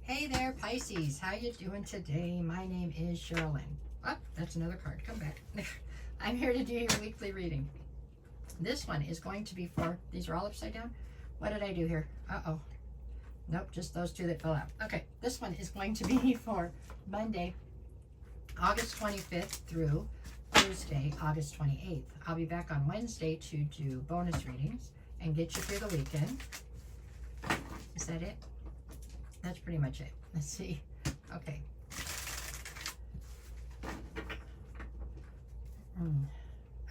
Hey there, Pisces. How you doing today? My name is Sherilyn. Oh, that's another card. Come back. I'm here to do your weekly reading. This one is going to be for, these are all upside down. What did I do here? Uh-oh. Nope, just those two that fell out. Okay, this one is going to be for Monday, August 25th through Thursday, August 28th. I'll be back on Wednesday to do bonus readings and get you through the weekend. Is that it? That's pretty much it. Let's see. Okay.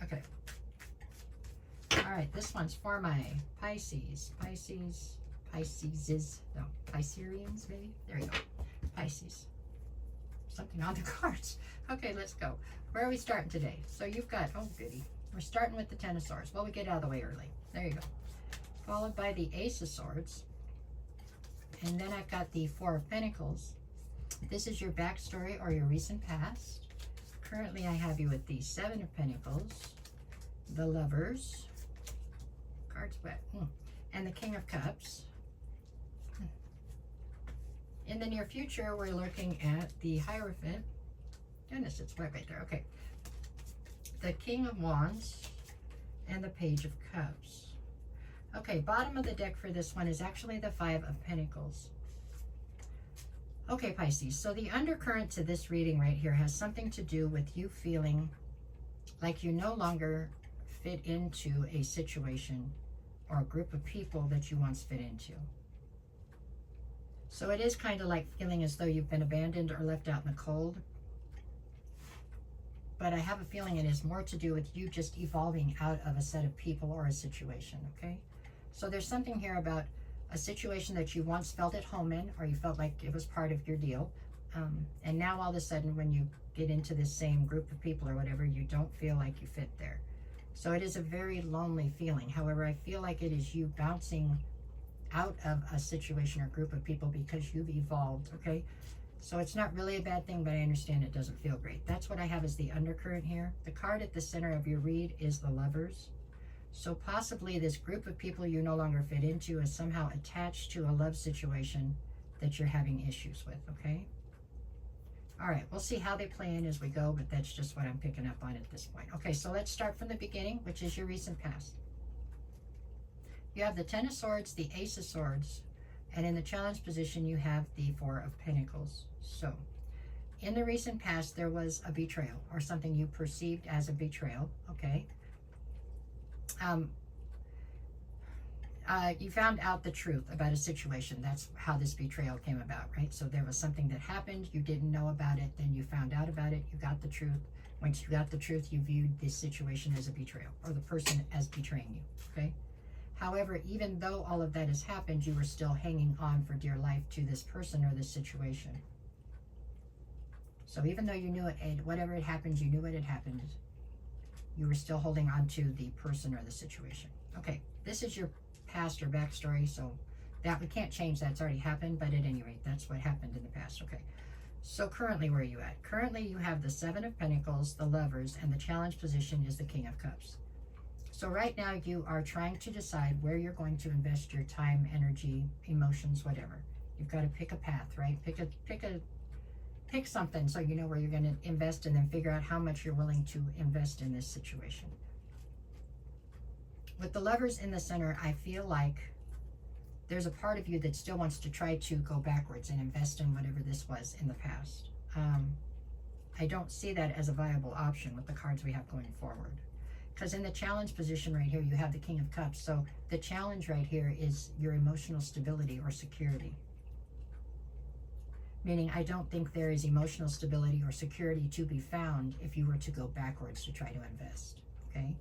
Okay. All right, this one's for my Pisces. Pisceans, maybe? There you go. Pisces. Something on the cards. Okay, let's go. Where are we starting today? So you've got, oh goody. We're starting with the Ten of Swords. Well, we get out of the way early. There you go. Followed by the Ace of Swords. And then I've got the Four of Pentacles. This is your backstory or your recent past. Currently, I have you with the Seven of Pentacles, the Lovers, cards wet, and the King of Cups. In the near future, we're looking at the Hierophant. Goodness, it's wet right there. Okay. The King of Wands and the Page of Cups. Okay, bottom of the deck for this one is actually the Five of Pentacles. Okay, Pisces, so the undercurrent to this reading right here has something to do with you feeling like you no longer fit into a situation or a group of people that you once fit into. So it is kind of like feeling as though you've been abandoned or left out in the cold. But I have a feeling it is more to do with you just evolving out of a set of people or a situation, okay? So there's something here about a situation that you once felt at home in, or you felt like it was part of your deal. And now all of a sudden when you get into this same group of people or whatever, you don't feel like you fit there. So it is a very lonely feeling. However, I feel like it is you bouncing out of a situation or group of people because you've evolved, okay? So it's not really a bad thing, but I understand it doesn't feel great. That's what I have as the undercurrent here. The card at the center of your read is the Lovers. So possibly this group of people you no longer fit into is somehow attached to a love situation that you're having issues with, okay? All right, we'll see how they play in as we go, but that's just what I'm picking up on at this point. Okay, so let's start from the beginning, which is your recent past. You have the Ten of Swords, the Ace of Swords, and in the challenge position, you have the Four of Pentacles. So in the recent past, there was a betrayal or something you perceived as a betrayal, okay? You found out the truth about a situation. That's how this betrayal came about, right? So there was something that happened, you didn't know about it, then you found out about it, you got the truth. Once you got the truth, you viewed this situation as a betrayal or the person as betraying you, okay? However, even though all of that has happened, you were still hanging on for dear life to this person or this situation. So even though you knew it, whatever had happened, you knew it had happened, you were still holding on to the person or the situation. Okay, this is your past or backstory, so that we can't change that. It's already happened, but at any rate, that's what happened in the past. Okay, so currently, where are you at? Currently, you have the Seven of Pentacles, the Lovers, and the challenge position is the King of Cups. So right now, you are trying to decide where you're going to invest your time, energy, emotions, whatever. You've got to pick a path, right? Pick something so you know where you're going to invest, and then figure out how much you're willing to invest in this situation. With the Lovers in the center, I feel like there's a part of you that still wants to try to go backwards and invest in whatever this was in the past. I don't see that as a viable option with the cards we have going forward. Because in the challenge position right here, you have the King of Cups. So the challenge right here is your emotional stability or security. Meaning I don't think there is emotional stability or security to be found if you were to go backwards to try to invest, okay?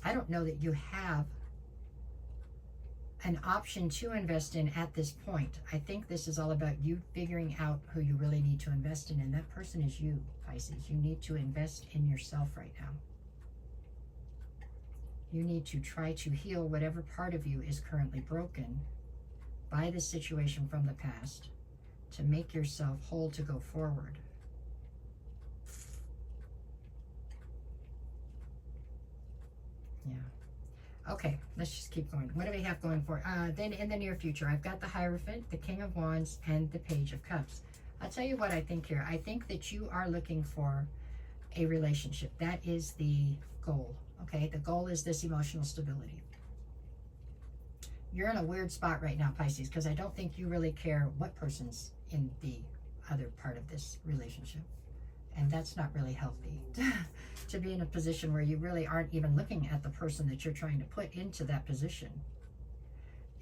I don't know that you have an option to invest in at this point. I think this is all about you figuring out who you really need to invest in, and that person is you, Pisces. You need to invest in yourself right now. You need to try to heal whatever part of you is currently broken by the situation from the past to make yourself whole to go forward. Yeah. Okay, let's just keep going. What do we have going for? Then in the near future, I've got the Hierophant, the King of Wands, and the Page of Cups. I'll tell you what I think here. I think that you are looking for a relationship. That is the goal, okay? The goal is this emotional stability. You're in a weird spot right now, Pisces, because I don't think you really care what person's in the other part of this relationship. And that's not really healthy. To be in a position where you really aren't even looking at the person that you're trying to put into that position.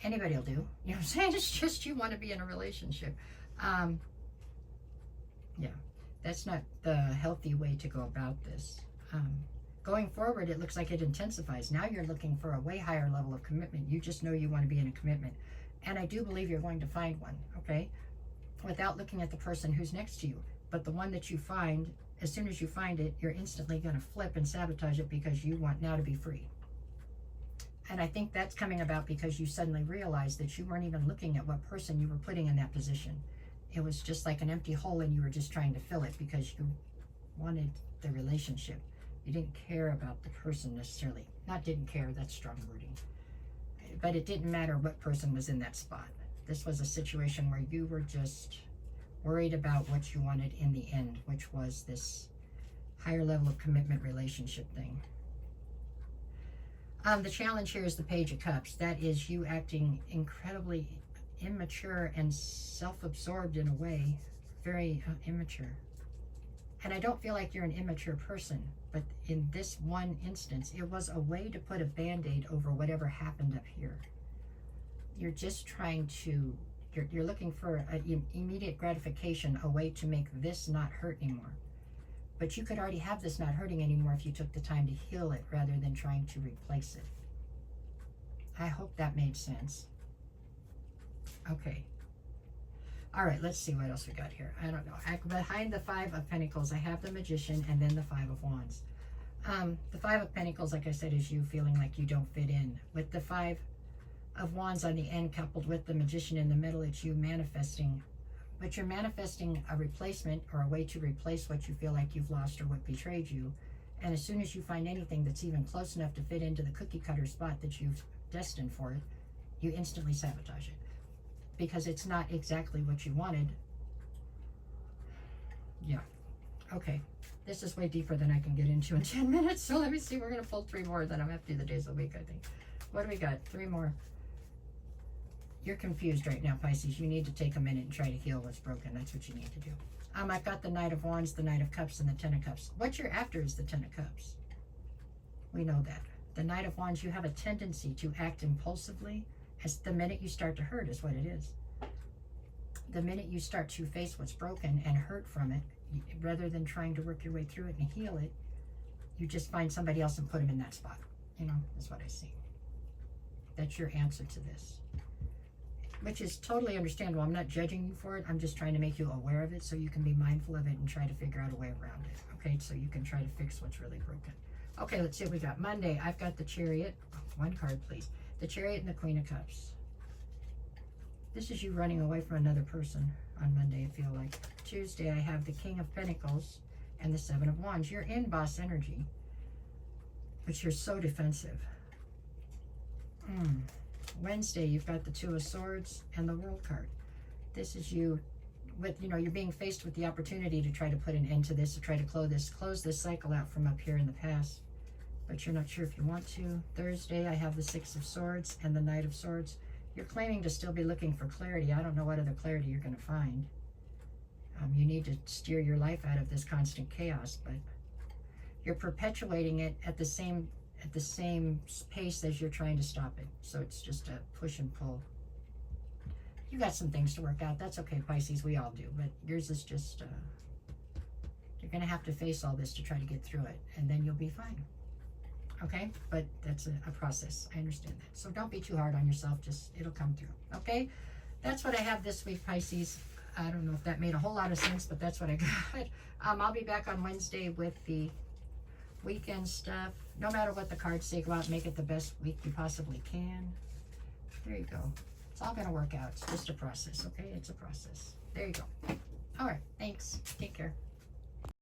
Anybody will do. You know what I'm saying? It's just you want to be in a relationship. Yeah, that's not the healthy way to go about this. Going forward, it looks like it intensifies. Now you're looking for a way higher level of commitment. You just know you want to be in a commitment. And I do believe you're going to find one, okay? Without looking at the person who's next to you. But the one that you find, as soon as you find it, you're instantly going to flip and sabotage it because you want now to be free. And I think that's coming about because you suddenly realized that you weren't even looking at what person you were putting in that position. It was just like an empty hole and you were just trying to fill it because you wanted the relationship. You didn't care about the person necessarily. Not didn't care, that's strong wording. But it didn't matter what person was in that spot. This was a situation where you were just worried about what you wanted in the end, which was this higher level of commitment relationship thing. The challenge here is the Page of Cups. That is you acting incredibly immature and self-absorbed in a way. Very immature. And I don't feel like you're an immature person, but in this one instance, it was a way to put a band-aid over whatever happened up here. You're just trying to, you're looking for an immediate gratification, a way to make this not hurt anymore. But you could already have this not hurting anymore if you took the time to heal it rather than trying to replace it. I hope that made sense. Okay. All right, let's see what else we got here. I don't know. Behind the Five of Pentacles, I have the Magician and then the Five of Wands. The Five of Pentacles, like I said, is you feeling like you don't fit in. With the Five of Wands on the end coupled with the Magician in the middle, it's you manifesting. But you're manifesting a replacement or a way to replace what you feel like you've lost or what betrayed you. And as soon as you find anything that's even close enough to fit into the cookie cutter spot that you've destined for it, you instantly sabotage it. Because it's not exactly what you wanted. Yeah. Okay. This is way deeper than I can get into in 10 minutes. So let me see. We're going to pull 3 more. Then I'm going to have to do the days of the week, I think. What do we got? 3 more. You're confused right now, Pisces. You need to take a minute and try to heal what's broken. That's what you need to do. I've got the Knight of Wands, the Knight of Cups, and the Ten of Cups. What you're after is the Ten of Cups. We know that. The Knight of Wands, you have a tendency to act impulsively. As the minute you start to hurt is what it is. The minute you start to face what's broken and hurt from it, rather than trying to work your way through it and heal it, you just find somebody else and put them in that spot. You know, that's what I see. That's your answer to this. Which is totally understandable. I'm not judging you for it. I'm just trying to make you aware of it so you can be mindful of it and try to figure out a way around it. Okay, so you can try to fix what's really broken. Okay, let's see what we got. Monday, I've got the Chariot. 1 card, please. The Chariot and the Queen of Cups. This is you running away from another person on Monday, I feel like. Tuesday, I have the King of Pentacles and the 7 of Wands. You're in boss energy, but you're so defensive. Wednesday, you've got the 2 of Swords and the World card. This is you with, you know, you're being faced with the opportunity to try to put an end to this, to try to close this cycle out from up here in the past, but you're not sure if you want to. Thursday, I have the 6 of Swords and the Knight of Swords. You're claiming to still be looking for clarity. I don't know what other clarity you're going to find. You need to steer your life out of this constant chaos, but you're perpetuating it at the same pace as you're trying to stop it. So it's just a push and pull. You got some things to work out. That's okay, Pisces. We all do. But yours is just, you're going to have to face all this to try to get through it. And then you'll be fine. Okay? But that's a process. I understand that. So don't be too hard on yourself. Just, it'll come through. Okay? That's what I have this week, Pisces. I don't know if that made a whole lot of sense, but that's what I got. I'll be back on Wednesday with the weekend stuff. No matter what the cards say, go out and make it the best week you possibly can. There you go. It's all going to work out. It's just a process, okay? It's a process. There you go. All right. Thanks. Take care.